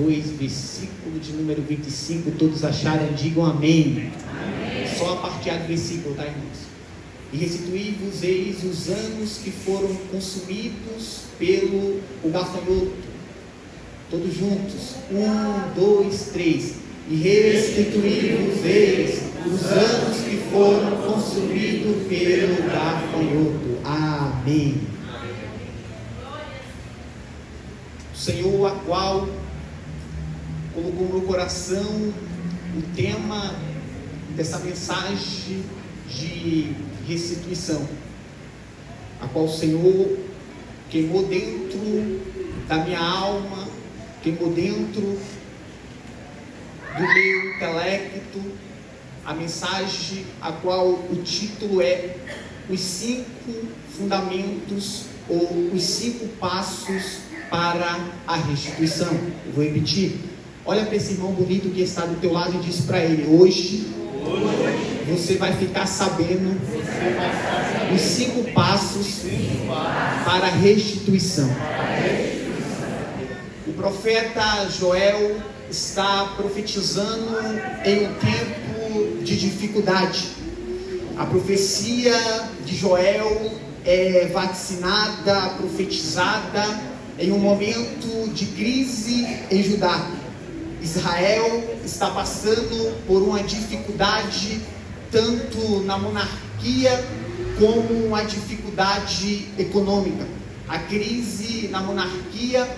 2, versículo de número 25. Todos acharem, digam amém. Amém. Só a parte A do versículo, tá, irmãos? E restituí-vos eis os anos que foram consumidos pelo gafanhoto. Todos juntos. 1, 2, 3. E restituí-vos eis os anos que foram consumidos pelo gafanhoto. Amém. O Senhor, a qual colocou no meu coração o tema dessa mensagem de restituição, a qual o Senhor queimou dentro da minha alma, queimou dentro do meu intelecto, a mensagem a qual o título é os 5 fundamentos ou os 5 passos para a restituição. Eu vou repetir. Olha para esse irmão bonito que está do teu lado e diz para ele: hoje você vai ficar sabendo os 5 passos para a restituição. O profeta Joel está profetizando em um tempo de dificuldade. A profecia de Joel é vacinada, profetizada em um momento de crise em Judá. Israel está passando por uma dificuldade tanto na monarquia como uma dificuldade econômica. A crise na monarquia,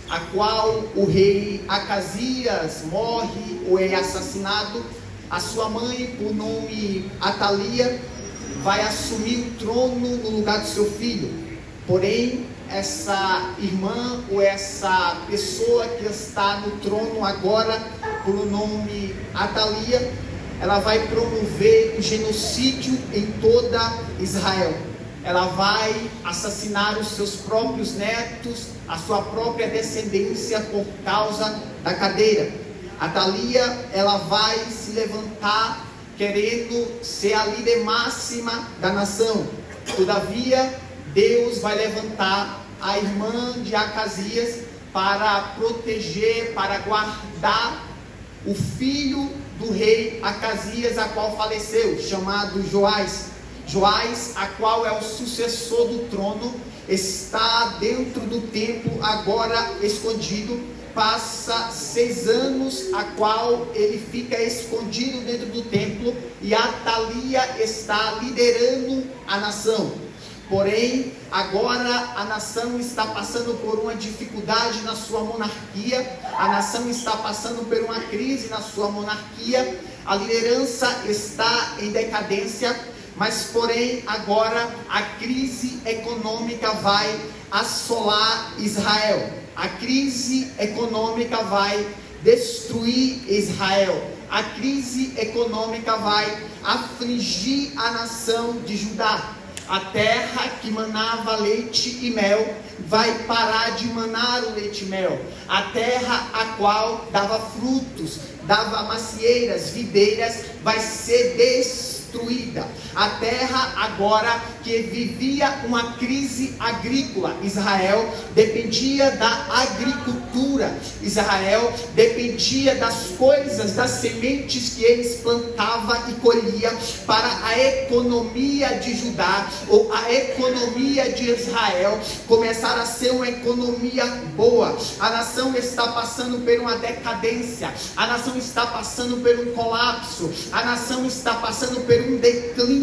a qual o rei Acasias morre ou é assassinado, a sua mãe, por nome Atalia, vai assumir o trono no lugar do seu filho. Porém, essa irmã ou essa pessoa que está no trono agora, por nome Atalia, ela vai promover o genocídio em toda Israel. Ela vai assassinar os seus próprios netos, a sua própria descendência por causa da cadeira. Atalia, ela vai se levantar querendo ser a líder máxima da nação. Todavia, Deus vai levantar a irmã de Acasias para proteger, para guardar o filho do rei Acasias, a qual faleceu, chamado Joás. Joás, a qual é o sucessor do trono, está dentro do templo, agora escondido. Passa 6 anos, a qual ele fica escondido dentro do templo, e Atalia está liderando a nação. Porém, agora a nação está passando por uma dificuldade na sua monarquia, a nação está passando por uma crise na sua monarquia, a liderança está em decadência, mas porém agora a crise econômica vai assolar Israel. A crise econômica vai destruir Israel. A crise econômica vai afligir a nação de Judá. A terra que manava leite e mel vai parar de manar o leite e mel. A terra a qual dava frutos, dava macieiras, videiras, vai ser destruída. A terra agora que vivia uma crise agrícola, Israel dependia da agricultura, Israel dependia das coisas, das sementes que eles plantavam e colhiam para a economia de Judá, ou a economia de Israel começar a ser uma economia boa. A nação está passando por uma decadência, a nação está passando por um colapso, a nação está passando por um declínio.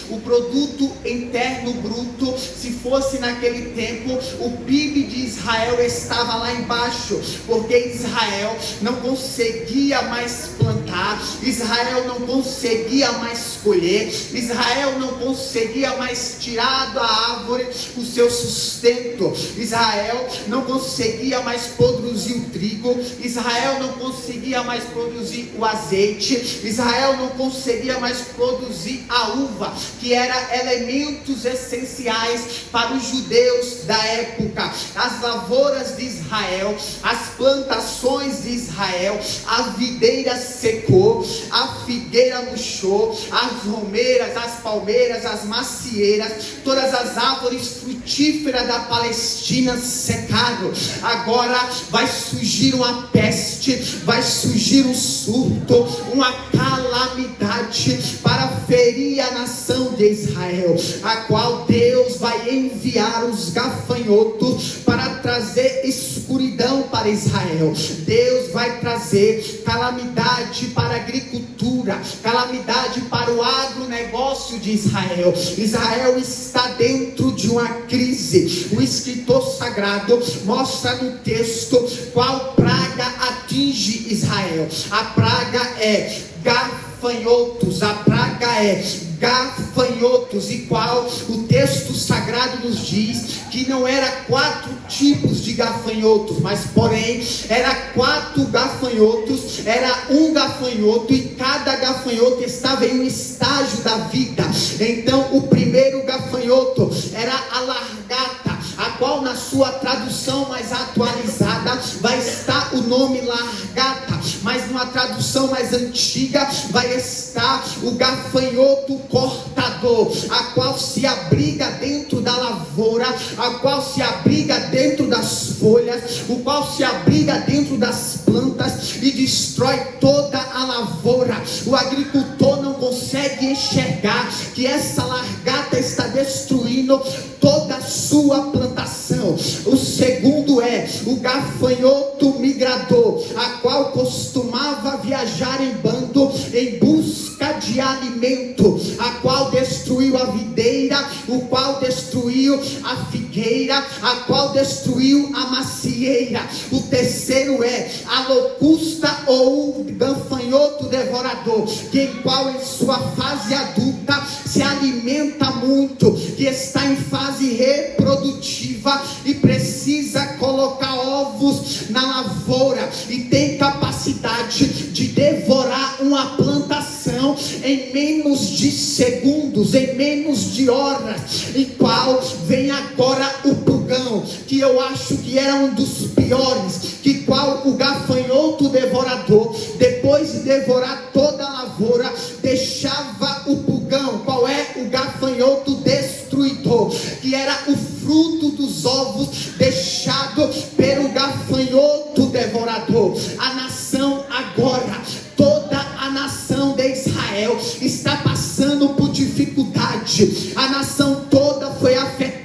O produto interno bruto, se fosse naquele tempo, o PIB de Israel estava lá embaixo, porque Israel não conseguia mais plantar, Israel não conseguia mais colher, Israel não conseguia mais tirar da árvore o seu sustento, Israel não conseguia mais produzir o trigo, Israel não conseguia mais produzir o azeite, Israel não conseguia mais produzir a uva, que era elementos essenciais para os judeus da época. As lavouras de Israel, as plantações de de Israel, a videira secou, a figueira murchou, as romeiras, as palmeiras, as macieiras, todas as árvores frutíferas da Palestina secaram. Agora vai surgir uma peste, vai surgir um surto, uma calamidade para ferir a nação de Israel, a qual Deus vai enviar os gafanhotos para trazer escuridão para Israel. Deus vai trazer calamidade para a agricultura, calamidade para o agronegócio de Israel. Israel está dentro de uma crise. O escritor sagrado mostra no texto qual praga atinge Israel. A praga é gafanhotos, a praga é gafanhotos, e qual o texto sagrado nos diz que não era 4 tipos de gafanhotos, mas porém era 4 gafanhotos, era um gafanhoto, e cada gafanhoto estava em um estágio da vida. Então o primeiro gafanhoto era a largata, a qual na sua tradução mais atualizada vai estar o nome largata, mas numa tradução mais antiga vai estar o gafanhoto cortador, a qual se abriga dentro da lavoura, a qual se abriga dentro das folhas, o qual se abriga dentro das plantas e destrói toda a lavoura. O agricultor não consegue enxergar que essa largata está destruindo toda a sua plantação. O segundo é o gafanhoto migrador, a qual costumava viajar em bando em busca de alimento, a qual destruiu a videira, o qual destruiu a figueira, a qual destruiu a macieira. O terceiro é a locusta ou o gafanhoto devorador, que em qual em sua fase adulta se alimenta muito, que está em fase reprodutiva e precisa colocar ovos na lavoura e tem capacidade de devorar uma plantação em menos de segundos, em menos de horas, em qual vem agora o pulgão, que eu acho que era um dos piores, que qual o gafanhoto devorador, depois de devorar toda a lavoura, deixava o pulgão. Qual é o gafanhoto destruidor? Que era o fruto dos ovos deixado pelo gafanhoto devorador. A nação agora, toda a nação de Israel está passando por dificuldade. A nação toda foi afetada.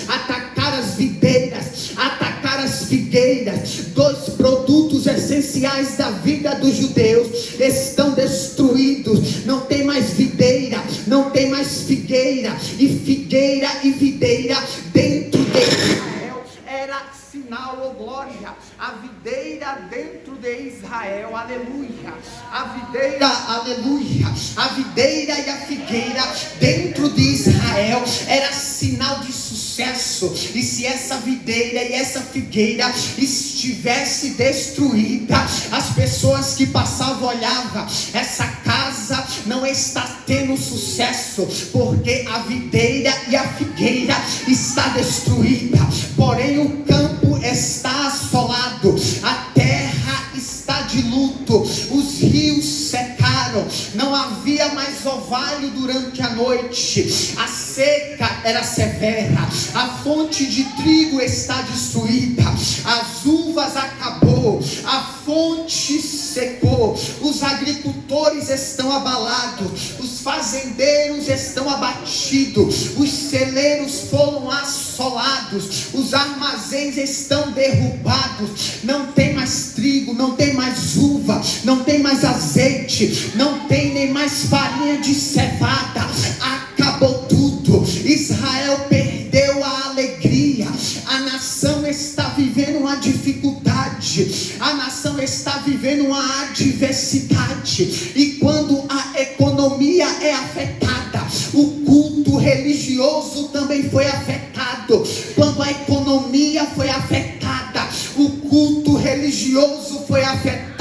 Atacar as videiras, atacar as figueiras, 2 produtos essenciais da vida dos judeus estão destruídos. Não tem mais videira, não tem mais figueira, e figueira e videira dentro de Israel era sinal ou glória. A videira dentro de Israel, aleluia. A videira, aleluia. A videira e a figueira dentro de Israel era sinal de sucesso. E se essa videira e essa figueira estivesse destruída, as pessoas que passavam olhavam, essa casa não está tendo sucesso, porque a videira e a figueira está destruída. Porém o campo está assolado, a terra está de luto, os rios secaram, não havia mais orvalho durante a noite, a seca era severa, a fonte de trigo está destruída, as uvas acabou, a fonte secou, os agricultores estão abalados, os fazendeiros estão abatidos, os celeiros foram assolados, os armazéns estão derrubados, não tem mais trigo, não tem mais uva, não tem mais azeite, não tem nem mais farinha de cevada, acabou tudo. Israel perdeu a alegria, a nação está vivendo uma dificuldade, a nação está vivendo uma adversidade, e quando a economia é afetada, o culto religioso também foi afetado. Quando a economia foi afetada, o culto religioso foi afetado.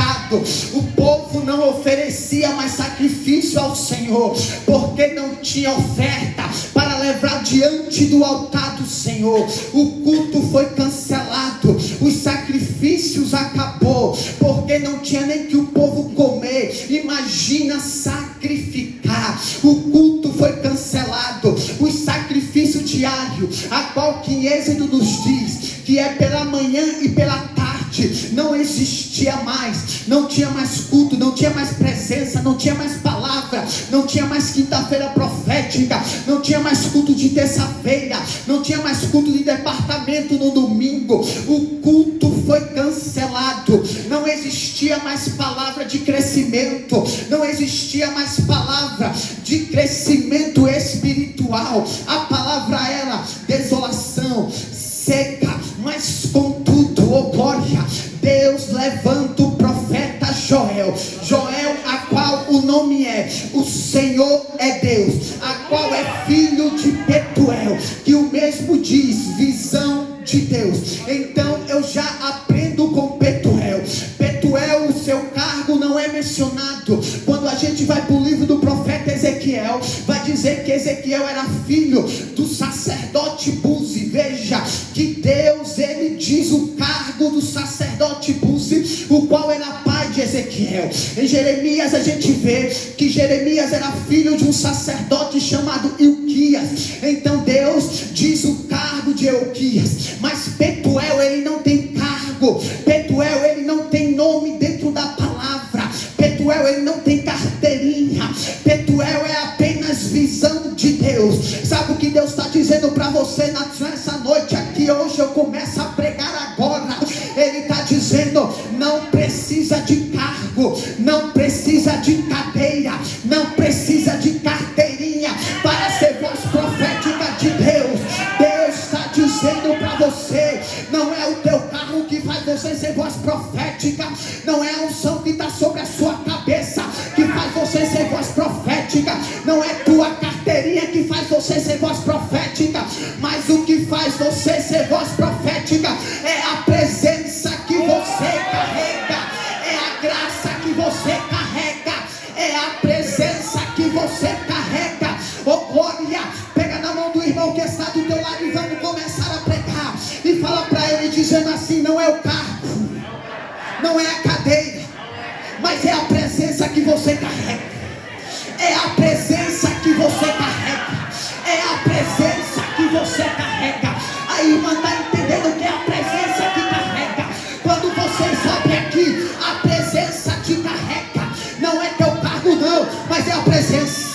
O povo não oferecia mais sacrifício ao Senhor, porque não tinha oferta para levar diante do altar do Senhor. O culto foi cancelado, os sacrifícios acabou, porque não tinha nem que o povo comer. Imagina sacrificar. O culto foi cancelado. O sacrifício diário, a qual que em Êxodo nos diz que é pela manhã e pela tarde, não existia mais. Não tinha mais culto, não tinha mais presença, não tinha mais palavra, não tinha mais quinta-feira profética, não tinha mais culto de terça-feira, não tinha mais culto de departamento no domingo. O culto foi cancelado. Não existia mais palavra de crescimento, não existia mais palavra de crescimento espiritual. A palavra era desolação, seca. Mas contudo, oh glória, Deus levanta o profeta Joel, a qual o nome é o Senhor é Deus, a qual é filho de Betuel, que o mesmo diz visão de Deus. Então eu já aprendo com Betuel. Betuel, o seu cargo não é mencionado. Quando a gente vai para o livro do profeta Ezequiel, vai dizer que Ezequiel era filho do sacerdote Buzi. Veja que Deus, ele diz o cargo do sacerdote Buzi, o qual era pai de Ezequiel. Em Jeremias a gente vê que Jeremias era filho de um sacerdote chamado Ilquias. Então Deus diz o cargo de Ilquias. Mas Betuel, ele não tem cargo. Betuel, ele não tem nome dentro da palavra. Betuel, ele não tem carteirinha. Betuel é apenas visão de Deus. Sabe o que Deus está dizendo para você nessa noite aqui? Hoje eu começo a pregar agora. Ele está dizendo: não precisa de cargo, não precisa de cadeira, não precisa de carteirinha para ser voz profética de Deus. Deus está dizendo para você: não é o teu carro que faz você ser voz profética, não é a unção que está sobre a sua cabeça que faz você ser voz profética, não é tua carteirinha que faz você ser voz profética, mas o que faz você ser voz profética é a presença que você carrega, é a graça que você carrega, é a presença que você carrega. Oh glória, pega na mão do irmão que está do teu lado e vamos começar a pregar, e fala para ele dizendo assim: não é o cargo, não é a cadeira, mas é a presença que você carrega, é a presença que você carrega, é a presença que você carrega. A irmã está entendendo o que é a presença que carrega? Quando você sobe aqui, a presença te carrega. Não é teu cargo não, mas é a presença.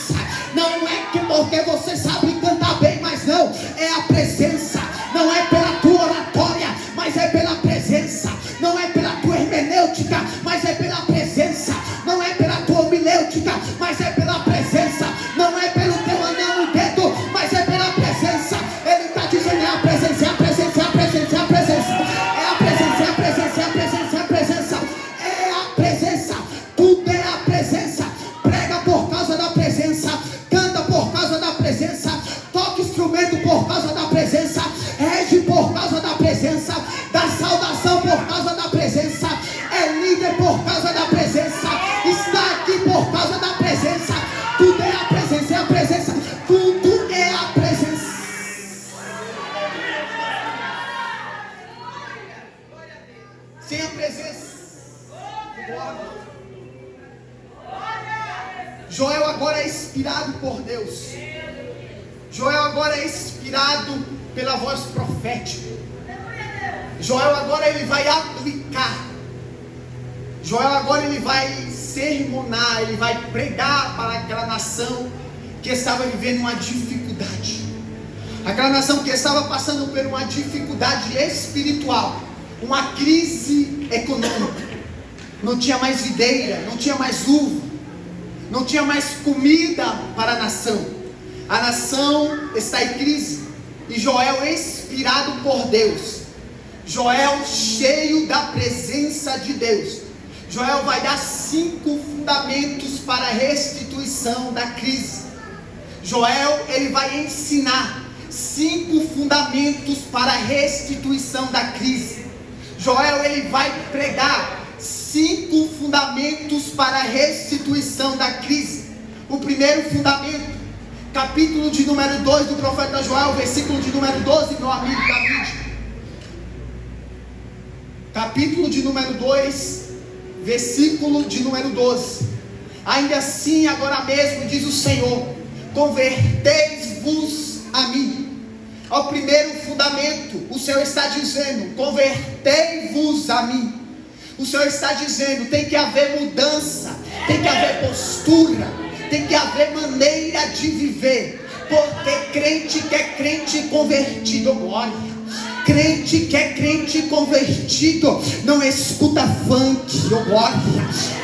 Não é que porque você sabe cantar bem, mas não, é a presença. Não é pela tua oratória, mas é pela presença. Não é pela tua hermenêutica, mas é pela presença. Não é pela tua homilêutica, mas é pela presença. Não é pelo teu anel no dedo, mas é pela presença. Ele está dizendo: é a presença, é a presença, é a presença, é a presença. É a presença, é a presença, é a presença, é a presença. É a presença, tudo é a presença. Prega por causa da presença, canta por causa da presença, toca instrumento por causa da presença, rege por causa da presença, dá saudação por causa da presença, é líder por causa da presença, está aqui por causa da presença. Tudo é a presença, é a presença, tudo é a presença. Sem a presença, Joel agora é inspirado por Deus. Joel agora é inspirado pela voz profética. Joel agora ele vai aplicar. Joel agora ele vai sermonar, ele vai pregar para aquela nação que estava vivendo uma dificuldade. Aquela nação que estava passando por uma dificuldade espiritual, uma crise econômica. Não tinha mais videira, não tinha mais uva, não tinha mais comida para a nação. A nação está em crise. E Joel é inspirado por Deus. Joel cheio da presença de Deus. Joel vai dar 5 fundamentos para a restituição da crise. Joel ele vai ensinar 5 fundamentos para a restituição da crise. Joel ele vai pregar 5 fundamentos para a restituição da crise. O primeiro fundamento, capítulo de número 2 do profeta Joel, versículo de número 12, meu amigo David. Capítulo de número 2, versículo de número 12. Ainda assim, agora mesmo, diz o Senhor, convertei-vos a mim. Ao primeiro fundamento, o Senhor está dizendo, convertei-vos a mim. O Senhor está dizendo, tem que haver mudança, tem que haver postura, tem que haver maneira de viver. Porque crente que é crente convertido, glória. Crente que é crente convertido não escuta funk, oh glória.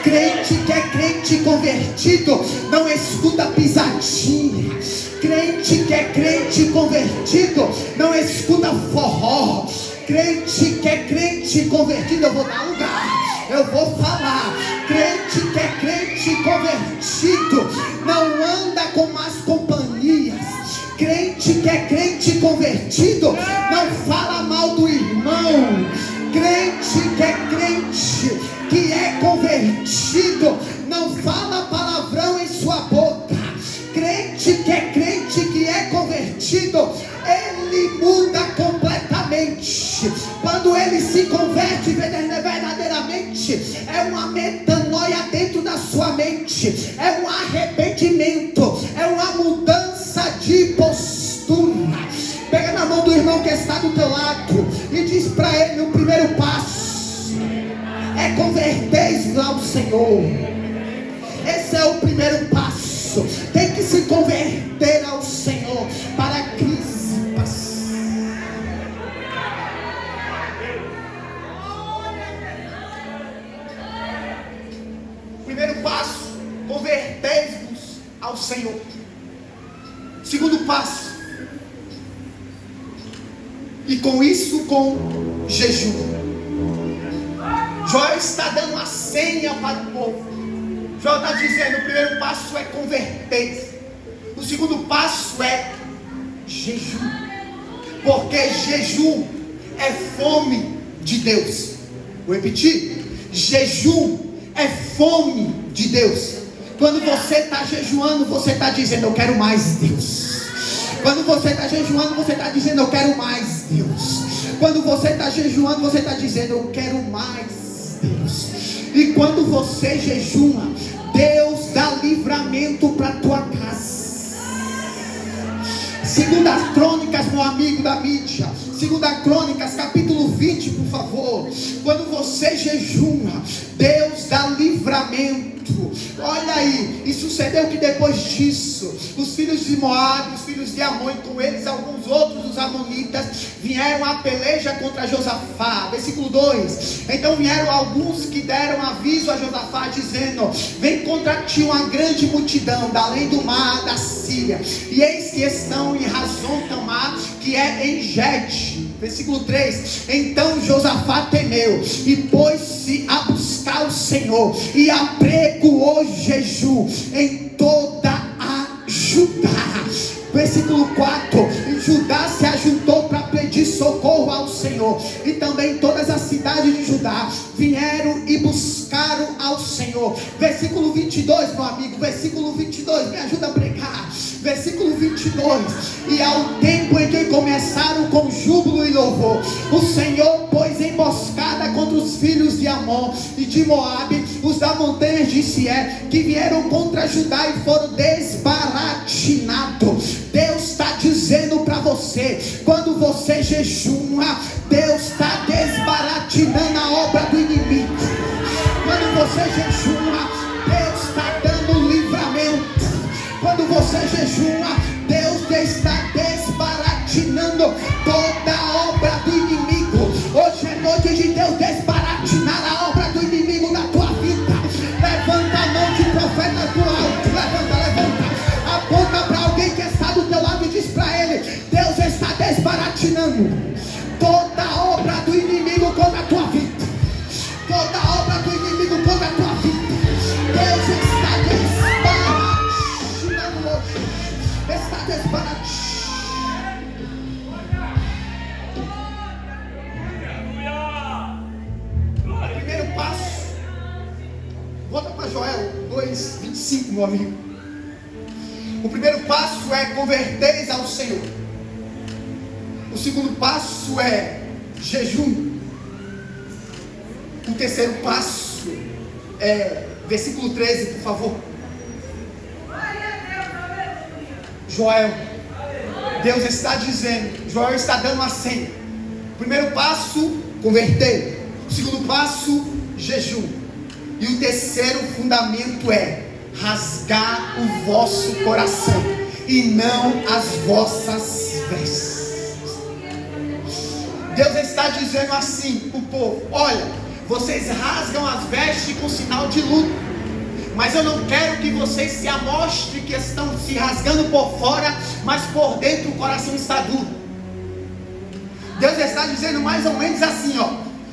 Crente que é crente convertido não escuta pisadinha. Crente que é crente convertido não escuta forró. Crente que é crente convertido, eu vou dar lugar, eu vou falar. Crente que é crente convertido não anda com más companhias. Crente que é crente convertido não fala mal do irmão. Crente que é crente que é convertido não fala palavrão em sua boca. Crente que é crente que é convertido, ele muda completamente. Quando ele se converte verdadeiramente, é uma metanoia dentro da sua mente, é um arrependimento, é uma mudança de postura. Pega na mão do irmão que está do teu lado e diz para ele: o primeiro passo é converter-se ao Senhor. Esse é o primeiro passo. Tem que se converter ao Senhor para a crise passar. Primeiro passo, convertei-vos ao Senhor. Segundo passo, e com isso, com jejum. Joel está dando uma senha para o povo. Joel está dizendo: o primeiro passo é converter. O segundo passo é jejum. Porque jejum é fome de Deus. Vou repetir: jejum é fome de Deus. Quando você está jejuando, você está dizendo: eu quero mais Deus. Quando você está jejuando, você está dizendo: eu quero mais Deus. Quando você está jejuando, você está dizendo: eu quero mais Deus. E quando você jejuma, Deus dá livramento para a tua casa. Segunda Crônicas, meu amigo da mídia, Segunda Crônicas, capítulo 20, por favor. Quando você jejuma, Deus dá livramento. Olha aí, e sucedeu que depois disso, os filhos de Moabe, os filhos de Amon, e com eles alguns outros dos amonitas, vieram a peleja contra Josafá. Versículo 2: então vieram alguns que deram aviso a Josafá, dizendo: vem contra ti uma grande multidão, da além do mar da Síria, e eis que estão em Hazon Tamar, que é em Gede. Versículo 3: então Josafá temeu e pôs-se a buscar o Senhor, e apregoou jejum em toda a Judá. Versículo 4: e Judá se ajuntou para pedir socorro ao Senhor, e também todas as cidades de Judá vieram e buscaram ao Senhor. Versículo 22, meu amigo, versículo 22, me ajuda a pregar. Versículo 22: e ao tempo em que começaram com júbilo e louvor, o Senhor pôs emboscada contra os filhos de Amon e de Moabe, os da montanha de Sié, que vieram contra Judá e foram desbaratinados. Deus está dizendo para você: quando você jejuma, Deus está desbaratinando a obra do inimigo. Quando você jejuma, Deus está dando livramento. Quando você jejuma, Deus está desbaratinando toda a obra do inimigo. Hoje é noite de Deus desbaratinar a obra do inimigo na tua vida. Levanta a mão de profeta do alto. Levanta. Aponta para alguém que está do teu lado e diz para ele: Deus está desbaratinando toda a obra do inimigo contra a tua vida. Toda a obra do inimigo contra a tua vida. Deus está desbaratinando hoje. Está desbaratinando. Primeiro passo. Volta para Joel 2:25, meu amigo. O primeiro passo é converteres ao Senhor. O segundo passo é jejum. O terceiro passo Versículo 13, por favor. Joel, Deus está dizendo, Joel está dando uma senha. Primeiro passo, converter. O segundo passo, jejum. E o terceiro fundamento é rasgar o vosso coração e não as vossas vestes. Deus está dizendo assim para o povo: olha, vocês rasgam as vestes com sinal de luto, mas eu não quero que vocês se amostrem que estão se rasgando por fora, mas por dentro o coração está duro. Deus está dizendo mais ou menos assim,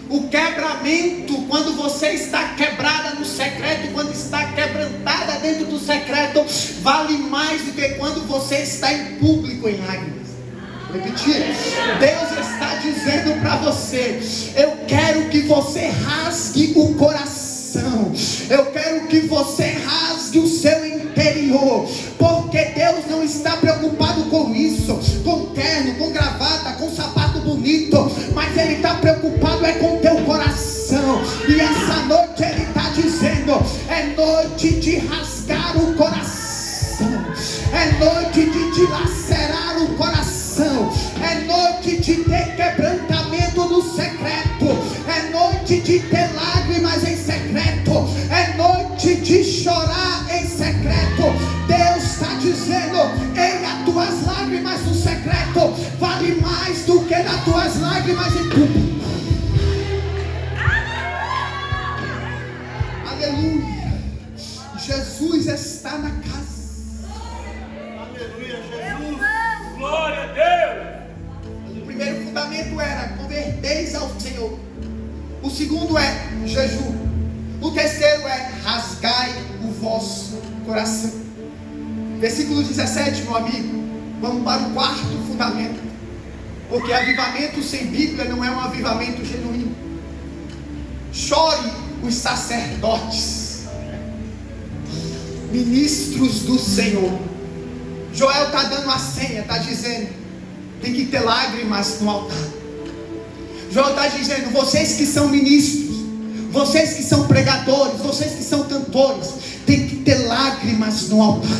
o quebramento, quando você está quebrada no secreto, quando está quebrantada dentro do secreto, vale mais do que quando você está em público em lágrimas. Vou repetir. Deus está dizendo para você: eu quero que você rasgue o coração, eu quero que você rasgue o seu interior, porque Deus não está preocupado com isso, com terno, com gravata, com sapato bonito, mas Ele está preocupado com o teu coração. E essa noite Ele está dizendo: é noite de rasgar o coração, é noite de dilacerar o coração, é noite de ter quebrantamento no secreto, é noite de ter lágrimas em secreto, é noite de chorar em secreto. Deus está dizendo: ei, as tuas lágrimas no secreto vale mais do que as tuas lágrimas em público. Aleluia. Jesus está na casa. Aleluia, Jesus. Glória a Deus. O primeiro fundamento era: converteis ao Senhor. O segundo é jejum. O terceiro é: rasgai o vosso coração. Versículo 17, meu amigo. Vamos para o quarto fundamento. Porque avivamento sem Bíblia não é um avivamento genuíno. Chore os sacerdotes, ministros do Senhor. Joel está dando a senha, está dizendo: tem que ter lágrimas no altar. Joel está dizendo: vocês que são ministros, vocês que são pregadores, vocês que são cantores, tem que ter lágrimas no altar.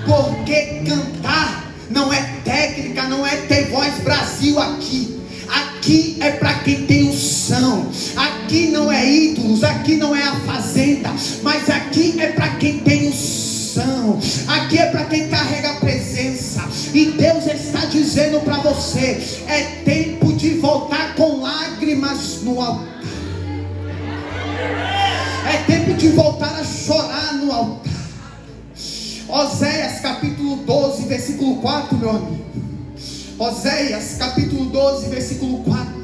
Porque cantar não é técnica, não é ter voz Brasil aqui. Aqui é para quem tem unção. Aqui não é ídolos, aqui não é a fazenda, mas aqui é para quem tem unção. Aqui é para quem carrega a presença. E Deus está dizendo para você: é tempo de voltar com lágrimas no altar. É tempo de voltar a chorar no altar. Oséias capítulo 12, versículo 4, meu amigo. Oséias capítulo 12, versículo 4.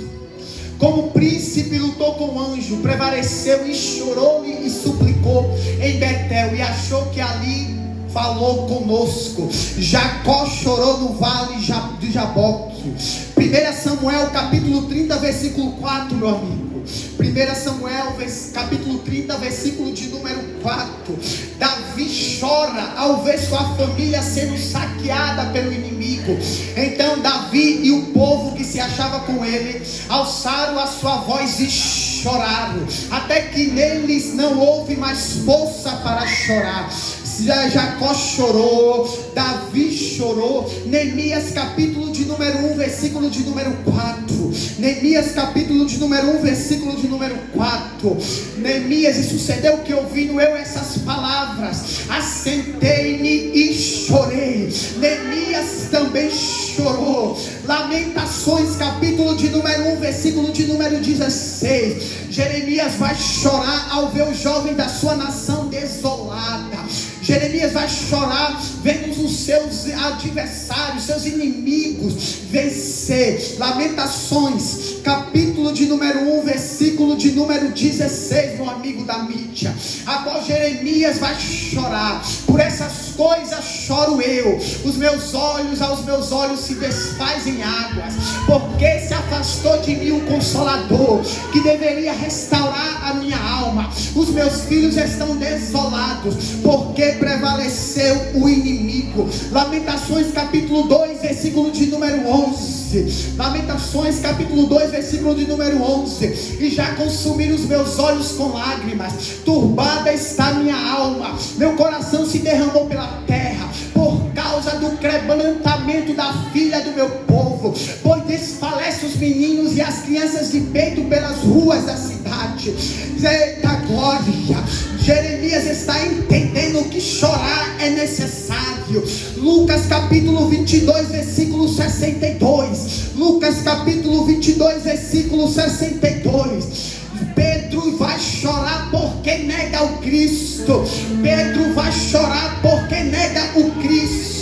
Como príncipe lutou com o anjo, prevaleceu e chorou-lhe e suplicou em Betel, e achou que ali falou conosco. Jacó chorou no vale de Jaboque. 1 Samuel capítulo 30, versículo 4, meu amigo. 1 Samuel capítulo 30, versículo de número 4. Davi chora ao ver sua família sendo saqueada pelo inimigo. Então Davi e o povo que se achava com ele alçaram a sua voz e choraram, até que neles não houve mais força para chorar. Jacó chorou, Davi chorou. Neemias capítulo de número 1, versículo de número 4. Neemias capítulo de número 1, versículo de número 4. Neemias: e sucedeu que ouvindo eu essas palavras, assentei-me e chorei. Neemias também chorou. Lamentações capítulo de número 1, versículo de número 16. Jeremias vai chorar ao ver o jovem da sua nação desolada. Jeremias vai chorar vendo os seus adversários, seus inimigos vencer. Lamentações capítulo de número 1, versículo de número 16, meu amigo da mídia. Após Jeremias vai chorar: por essas coisas choro eu, os meus olhos, aos meus olhos se desfazem águas, porque se afastou de mim o Consolador, que deveria restaurar a minha alma. Os meus filhos estão desolados, porque prevaleceu o inimigo. Lamentações capítulo 2, versículo de número 11. 11. Lamentações capítulo 2, versículo de número 11. E já consumiram os meus olhos com lágrimas, turbada está minha alma, meu coração se derramou pela terra, por causa do quebrantamento da filha do meu povo, pois desfalece os meninos e as crianças de peito pelas ruas da cidade. Eita glória! Jeremias está entendendo que chorar é necessário. Lucas capítulo 22, versículo 62. Lucas capítulo 22, versículo 62. Pedro vai chorar porque nega o Cristo. Pedro vai chorar porque nega o Cristo.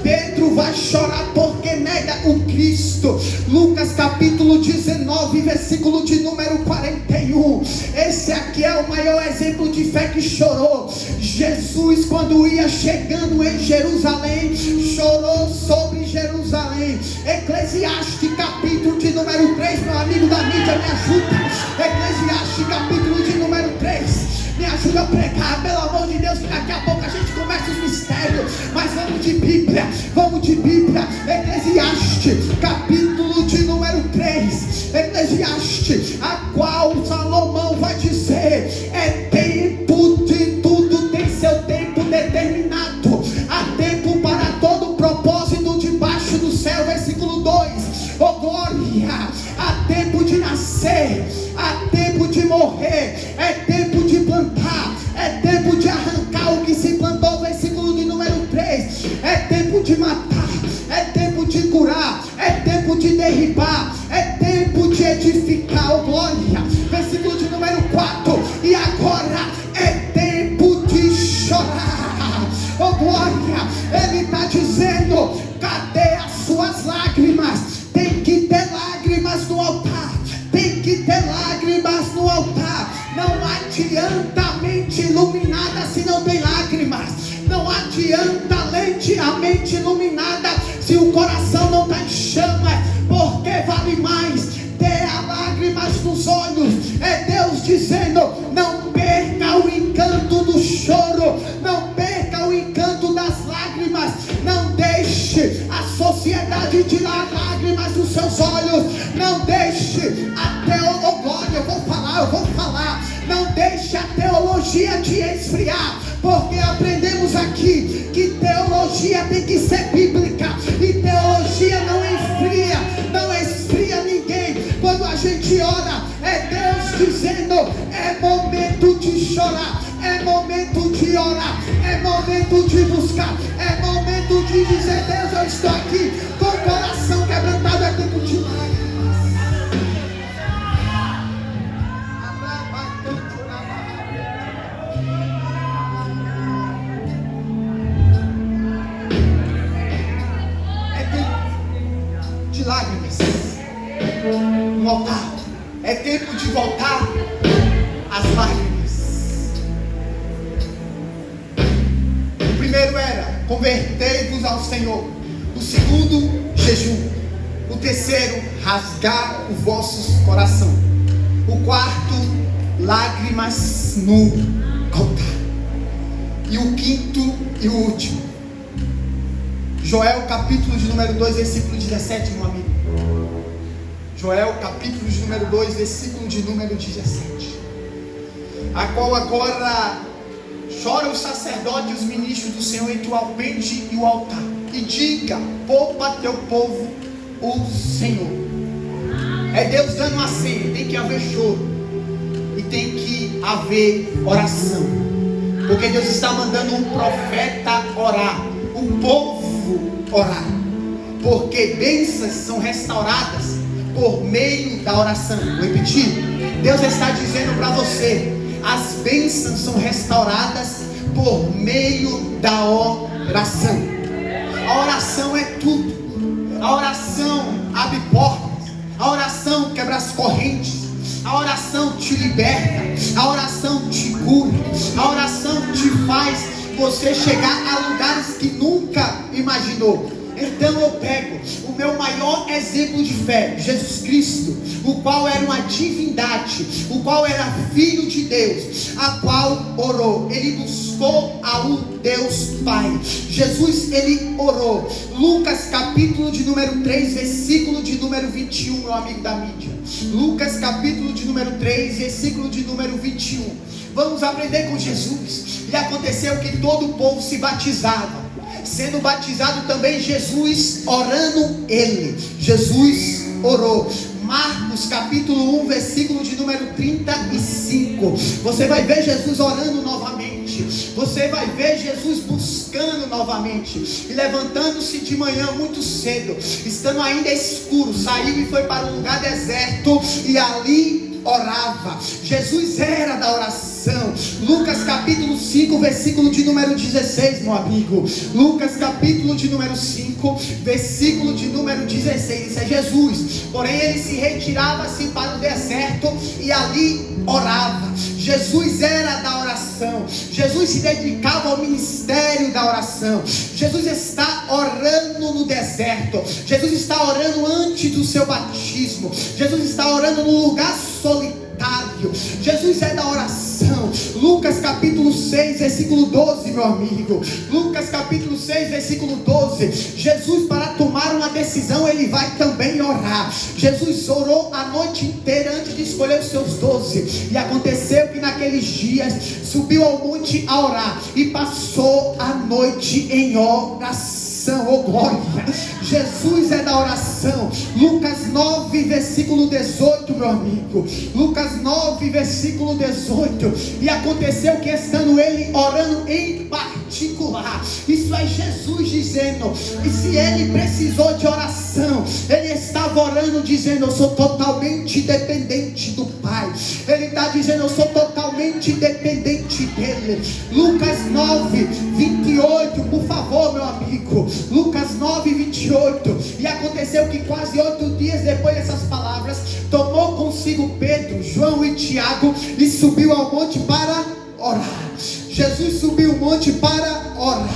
Pedro vai chorar porque nega o Cristo. Lucas capítulo 19, versículo de número 41. Esse aqui é o maior exemplo de fé que chorou. Jesus, quando ia chegando em Jerusalém, chorou sobre Jerusalém. Eclesiastes capítulo de número 3, meu amigo da mídia, me ajuda. Eclesiastes capítulo de número 3, me ajuda a pregar, pelo amor de Deus, que daqui a pouco a gente começa os mistérios. Mas vamos de Bíblia, vamos de Bíblia. Eclesiastes capítulo de número 3, Eclesiastes, a qual Salomão vai dizer: é tempo de tudo, tem seu tempo determinado, há tempo para todo propósito debaixo do céu. Versículo 2, oh glória, há tempo de nascer, há tempo de morrer, é tempo de plantar, é tempo de arrancar o que se plantou. Versículo de número 3, é tempo de matar, é tempo de curar, é tempo de derribar, é tempo de edificar, oh glória. Versículo de número 4, e agora é tempo de chorar, oh glória. Ele está dizendo: cadê as suas lágrimas? Tem que ter lágrimas no altar, tem que ter lágrimas no altar. Não adianta a mente iluminada se não tem lágrimas. Não adianta a mente iluminada se o coração não está em chamas. Porque vale mais ter as lágrimas nos olhos. É Deus dizendo: não perca o encanto do choro, não perca o encanto das lágrimas. Não deixe a sociedade tirar lágrimas dos seus olhos. Não deixe oh glória, eu vou falar. Não deixe a teologia te esfriar, porque aprendemos aqui que teologia tem que ser bíblica, e teologia não esfria ninguém. Quando a gente ora, é Deus dizendo: é momento de chorar, é momento de orar, é momento de buscar, é momento de dizer: Deus, eu estou aqui com o coração quebrantado, é tempo de lágrimas. Lágrimas no altar, é tempo de voltar às lágrimas. O primeiro era: convertei-vos ao Senhor. O segundo, jejum. O terceiro, rasgar o vosso coração. O quarto, lágrimas no altar. E o quinto e o último, Joel capítulo de número 2, versículo 17, meu amigo. Joel capítulo de número 2, versículo de número 17. A qual agora chora o sacerdote e os ministros do Senhor entre o alpendre e o altar, e diga: poupa teu povo o Senhor. É Deus dando uma senha. Tem que haver choro e tem que haver oração, porque Deus está mandando um profeta orar, um povo orar, porque bênçãos são restauradas por meio da oração. Vou repetir: Deus está dizendo para você: as bênçãos são restauradas por meio da oração. A oração é tudo. A oração abre portas, a oração quebra as correntes, a oração te liberta, a oração te cura, a oração te faz você chegar a lugares que nunca imaginou. Então eu pego o meu maior exemplo de fé, Jesus Cristo, o qual era uma divindade, o qual era filho de Deus, a qual orou. Ele buscou a ao Deus Pai. Jesus, ele orou. Lucas capítulo de número 3, versículo de número 21, meu amigo da mídia. Lucas capítulo de número 3, versículo de número 21. Vamos aprender com Jesus. E aconteceu que todo o povo se batizava, sendo batizado também Jesus, orando ele. Jesus orou. Marcos capítulo 1, versículo de número 35. Você vai ver Jesus orando novamente. Você vai ver Jesus buscando novamente. E levantando-se de manhã muito cedo, estando ainda escuro, saiu e foi para um lugar deserto, e ali orava. Jesus era da oração. Lucas capítulo 5, versículo de número 16, meu amigo. Lucas capítulo de número 5, versículo de número 16. Isso é Jesus. Porém ele se retirava assim para o deserto e ali orava. Jesus era da oração. Jesus se dedicava ao ministério da oração. Jesus está orando no deserto. Jesus está orando antes do seu batismo. Jesus está orando no lugar solitário. Jesus é da oração. Lucas capítulo 6, versículo 12, meu amigo. Lucas capítulo 6, versículo 12. Jesus, para tomar uma decisão, ele vai também orar. Jesus orou a noite inteira antes de escolher os seus 12. E aconteceu que naqueles dias subiu ao monte a orar e passou a noite em oração. Oh glória, Jesus é da oração. Lucas 9, versículo 18, meu amigo. Lucas 9, versículo 18. E aconteceu que estando ele orando em particular, isso é Jesus dizendo. E se ele precisou de oração, ele estava orando dizendo: eu sou totalmente dependente do Pai. Ele está dizendo: eu sou totalmente dependente dele. Lucas 9, 28, por favor, meu amigo. Lucas 9, 28. E aconteceu que quase 8 dias depois dessas palavras, tomou consigo Pedro, João e Tiago e subiu ao monte para orar. Jesus subiu o monte para orar.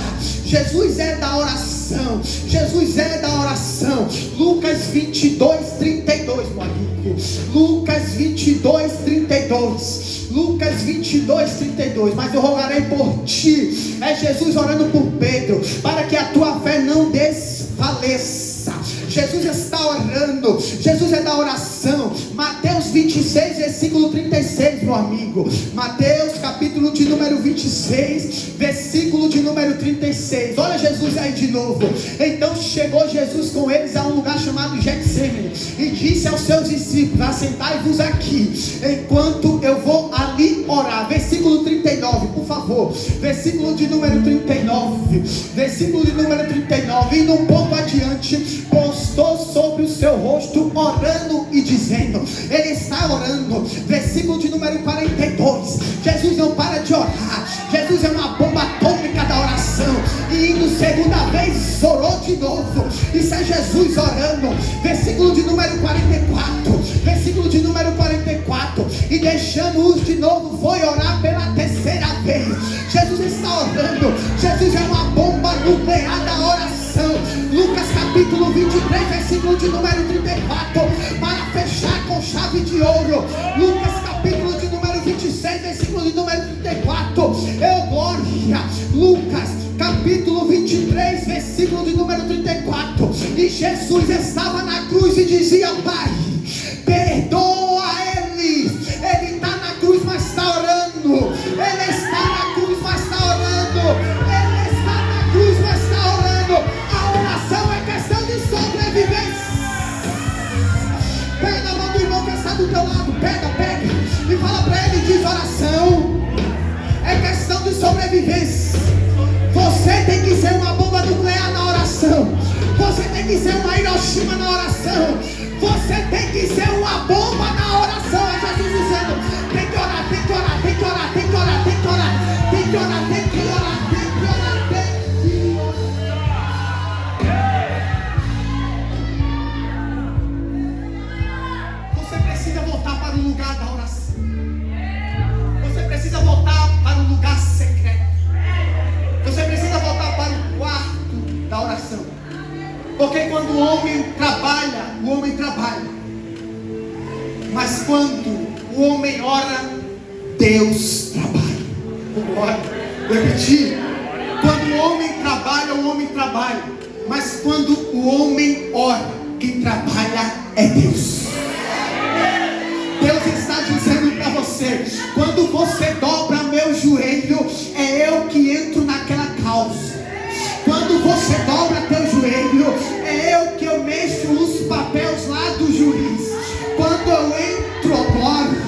Jesus é da oração. Jesus é da oração. Lucas 22, 32, meu amigo. Lucas 22, 32. Lucas 22, 32. Mas eu rogarei por ti. É Jesus orando por Pedro, para que a tua fé não desfaleça. Jesus está orando. Jesus é da oração. Mateus 26, versículo 36, meu amigo. Mateus capítulo de número 26, versículo de número 36. Olha Jesus aí de novo. Então chegou Jesus com eles a um lugar chamado Getsêmani e disse aos seus discípulos: assentai-vos aqui, enquanto eu vou ali orar. Versículo 39, por favor. Versículo de número 39. Versículo de número 39. Indo um pouco adiante, postou sobre o seu rosto, orando e dizendo. Ele está orando. Versículo de número 42. Jesus não para de orar. Jesus é uma bomba atômica da oração. E indo segunda vez, orou de novo. Isso é Jesus orando. Versículo de número 44. Versículo de número 44. E deixando-os de novo, foi orar pela terceira vez. Jesus está orando. Jesus é uma bomba nuclear da oração. Lucas capítulo 23, versículo de número 34. Para fechar com chave de ouro. Lucas capítulo de número 26, versículo de número 34. Glória. Lucas capítulo 23, versículo de número 34. E Jesus estava na cruz e dizia: Pai, perdoa ele. Ele está na cruz, mas está orando. Ele está na cruz, mas está orando. Ele está na cruz, mas está orando. A oração é questão de sobrevivência. Pega na mão do irmão que está do teu lado. Pega. E fala para ele, diz: oração é questão de sobrevivência. Você tem que ser uma bomba nuclear na oração. Você tem que ser uma Hiroshima na oração. Você tem que ser uma bomba na oração. É Jesus dizendo: tem que orar, tem que orar, tem que orar, tem que orar, tem que orar, tem que orar, tem que orar, tem que orar, tem que orar. Você precisa voltar para o lugar da oração. Você precisa voltar para o lugar secreto. Você precisa voltar para o quarto da oração. Porque quando o homem trabalha, mas quando o homem ora, Deus trabalha. Vou repetir. Quando o homem trabalha. Mas quando o homem ora, quem trabalha é Deus. Deus está dizendo para você: quando você dobra meu joelho, é eu que entro naquela causa. Quando você dobra teu joelho, é eu mexo os papéis lá do juiz. Quando eu entro, glória.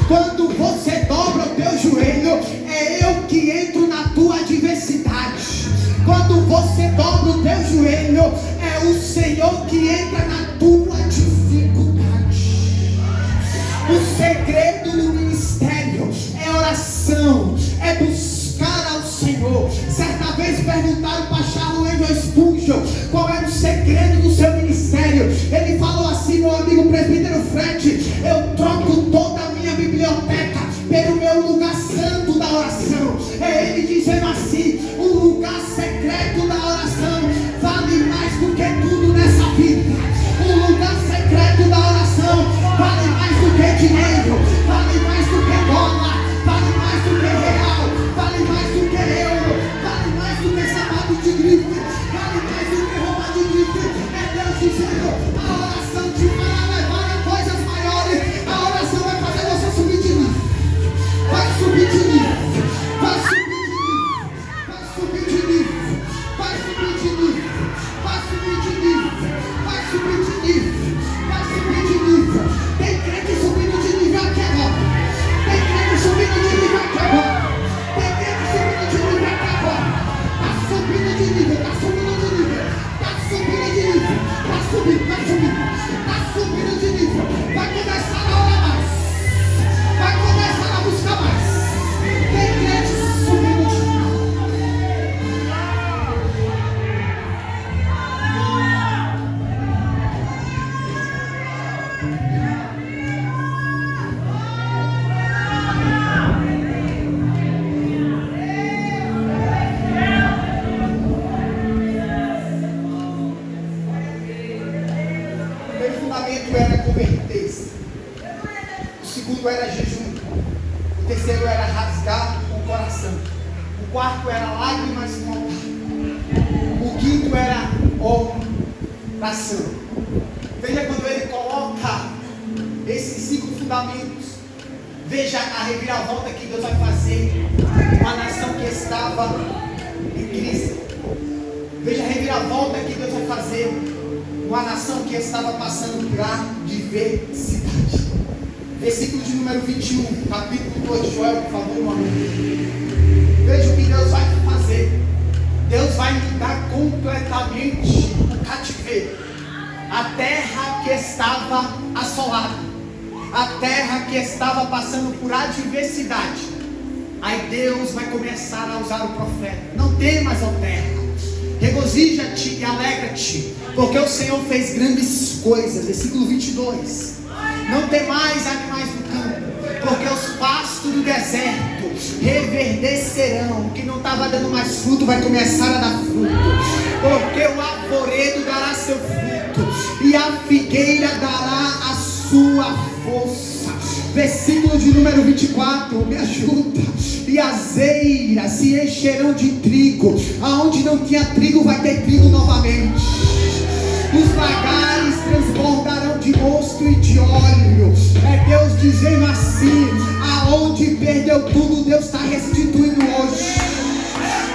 Quando você dobra o teu joelho, é eu que entro na tua adversidade. Quando você dobra o teu joelho, é o Senhor que entra na tua dificuldade. O segredo do ministério é oração, é buscar ao Senhor. Certa vez perguntaram para Charles Angel Spurgeon qual era o segredo do seu ministério. Ele falou assim: meu amigo presbítero Fred, eu troco toda a minha biblioteca pelo meu lugar santo da oração. É ele dizendo assim: o lugar secreto da oração vale mais do que tudo nessa vida. O lugar secreto da oração vale mais do que dinheiro, vale mais do que dólar, vale mais do que real, vale mais do que euro, vale mais do que sapato de grife, vale mais do que roupa de grife. É Deus dizendo: a oração te fará levar a coisas maiores. A oração vai fazer você subir de nível. Vai subir de nível. Vai subir de nível. Vai subir de nível. Vai subir de nível. Vai subir de nível. Vai subir de nível. Tem crente subindo de nível aqui agora. Tem crente subindo de nível aqui agora. Tem crente subindo de nível aqui agora. Tá subindo de nível. Tá subindo de nível. Tá subindo de nível. Tá subindo. Tá subindo. Tá subindo de nível. Vai começar a orar mais. Vai começar a buscar mais. Tem crente subindo de nível. O primeiro fundamento era converter-se. O segundo era jejum. O terceiro era rasgar com o coração. O quarto era lágrimas com altar. O quinto era oração. Veja quando ele coloca esses 5 fundamentos. Veja a reviravolta que Deus vai fazer. Uma nação que estava em crise. Veja a reviravolta que Deus vai fazer. Uma nação que estava passando por adversidade. Versículo de número 21, capítulo 2 de Joel, por favor, meu amigo. Veja o que Deus vai fazer. Deus vai mudar completamente o cativeiro. A terra que estava assolada, a terra que estava passando por adversidade. Aí Deus vai começar a usar o profeta. Não temas, ó terra, regozija-te e alegra-te, porque o Senhor fez grandes coisas. Versículo 22. Não temais, animais do campo, porque os pastos do deserto reverdecerão. O que não estava dando mais fruto vai começar a dar fruto, porque o arvoredo dará seu fruto e a figueira dará a sua força. Versículo de número 24, me ajuda. E as eiras se encherão de trigo. Aonde não tinha trigo vai ter trigo novamente. Os lagares transbordarão de mosto e de óleo. É Deus dizendo assim: aonde perdeu tudo, Deus está restituindo hoje.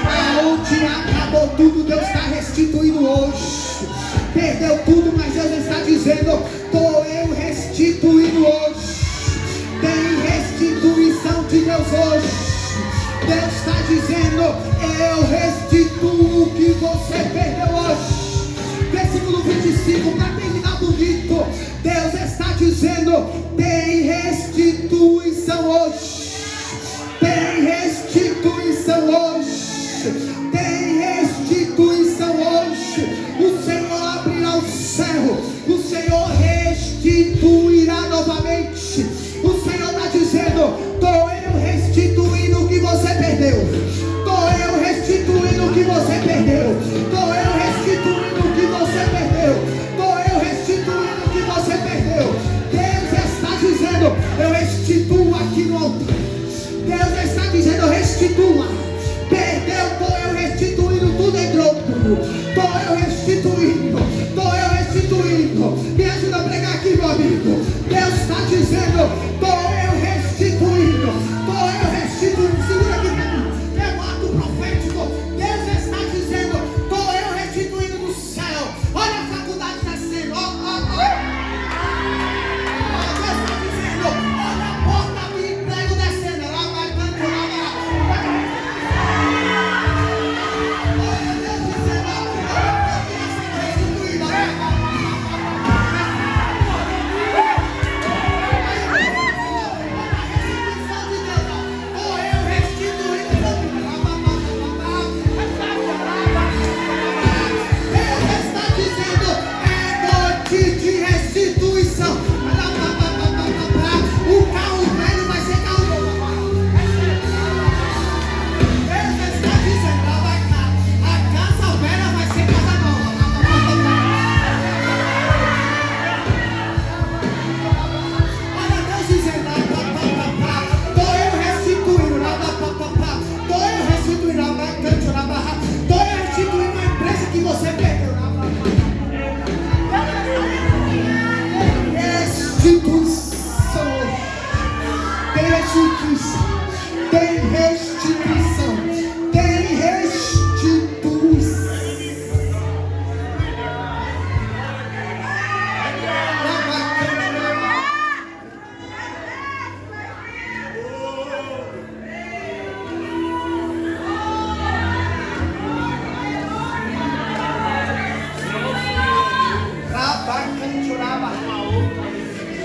Aonde acabou tudo, Deus está restituindo hoje. Perdeu tudo, mas Deus está dizendo: estou eu restituindo hoje. Tem restituição de Deus hoje. Deus está dizendo: eu restituo o que você perdeu hoje. Versículo 25, para terminar bonito, Deus está dizendo: tem restituição hoje. Tem restituição hoje. Tem restituição hoje. O Senhor abrirá o céu. O Senhor restituirá novamente. O Senhor está dizendo: estou eu restituindo o que você perdeu. Estou eu restituindo o que você perdeu. Estou eu restituindo o que você perdeu. Estou eu restituindo o que você perdeu. Deus está dizendo: eu restituo aqui no altar. Deus está dizendo: eu restitua. Perdeu, estou eu restituindo. Estou eu restituindo. Estou eu restituindo. Me ajuda a pregar aqui, meu amigo. Deus está dizendo: estou eu restituindo. Estou eu restituindo. Segura aqui para mim. É um ato profético. Deus está dizendo: estou eu restituindo do céu. Olha a faculdade nascendo. Deus está dizendo: olha a porta do emprego descendo. Lá vai tanto, lá vai. Olha Deus dizendo: olha a porta restituída.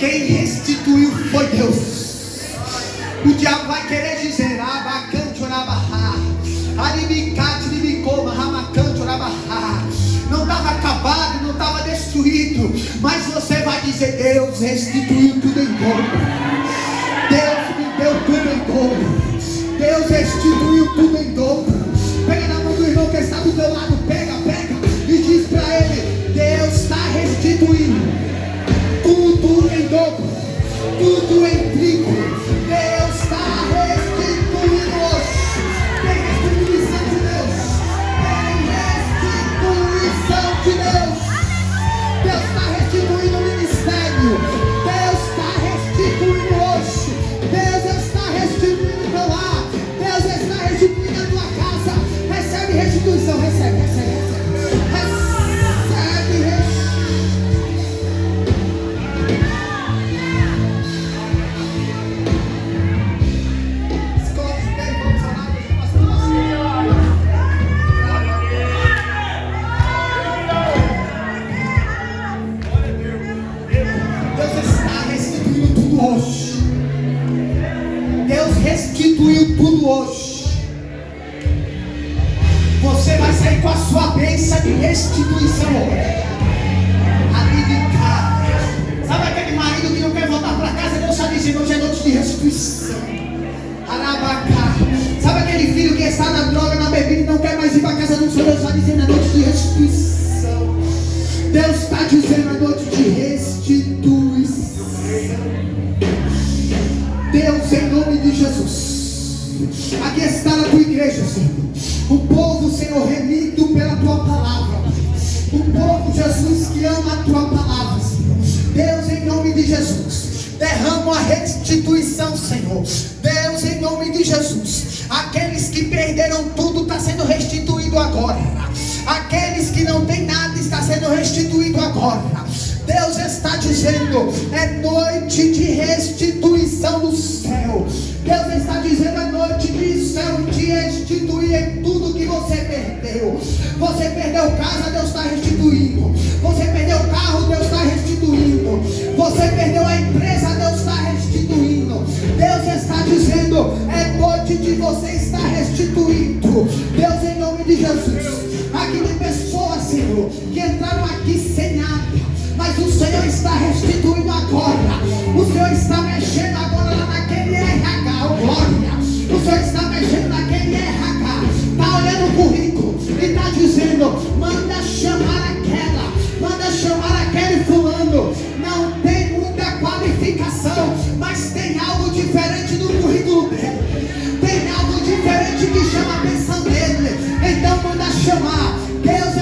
Quem restituiu foi Deus. O diabo vai querer dizer: não estava acabado, não estava destruído. Mas você vai dizer: Deus restituiu tudo em dobro. Deus me deu tudo em dobro. Deus restituiu tudo em dobro. Pega na mão do irmão que está do teu lado. Pega e diz para ele: Deus está restituindo tudo em dobro, tudo em trigo. Deus está restituindo hoje. Tem restituição de Deus. Tem restituição de Deus. Deus está restituindo o ministério. Deus está restituindo hoje. Deus está restituindo o teu lar. Deus está restituindo a tua casa. Recebe restituição. Recebe. Restituiu tudo hoje. Você vai sair com a sua bênção de restituição hoje. Ali de casa. Sabe aquele marido que não quer voltar para casa? Deus está dizendo: hoje é noite de restituição. Arabacá. Sabe aquele filho que está na droga, na bebida e não quer mais ir para casa do Senhor? Deus está dizendo: é noite de restituição. Deus está dizendo: é noite de restituição. Deus, em nome de Jesus, aqui está a tua igreja, Senhor. O povo, Senhor, remido pela tua palavra. O povo, Jesus, que ama a tua palavra, Senhor. Deus, em nome de Jesus, derrama a restituição, Senhor. Deus, em nome de Jesus, aqueles que perderam tudo está sendo restituído agora. Aqueles que não têm nada está sendo restituído agora. Deus está dizendo: é noite de restituição do céu. Deus está dizendo: é noite de céu de restituir em tudo que você perdeu. Você perdeu casa, Deus está restituindo. Você perdeu o carro, Deus está restituindo. Você perdeu a empresa, Deus está restituindo. Deus está dizendo: é noite de você estar restituído. Deus, em nome de Jesus, aqui tem pessoas, Senhor, que entraram aqui sem nada, mas o Senhor está restituindo agora. O Senhor está mexendo agora lá naquele RH, oh glória. O Senhor está mexendo naquele RH. Está olhando o currículo e está dizendo: manda chamar aquela, manda chamar aquele fulano. Não tem muita qualificação, mas tem algo diferente no currículo dele. Tem algo diferente que chama a atenção dele. Então manda chamar. Deus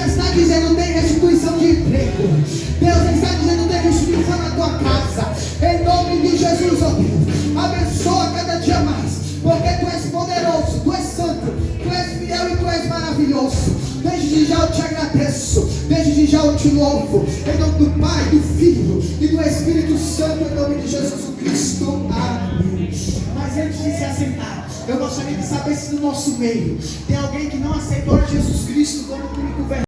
Desde já eu te agradeço, desde já eu te louvo, em nome do Pai, do Filho e do Espírito Santo, em nome de Jesus Cristo, amém. Mas antes de se assentar, eu gostaria de saber se no nosso meio tem alguém que não aceitou Jesus Cristo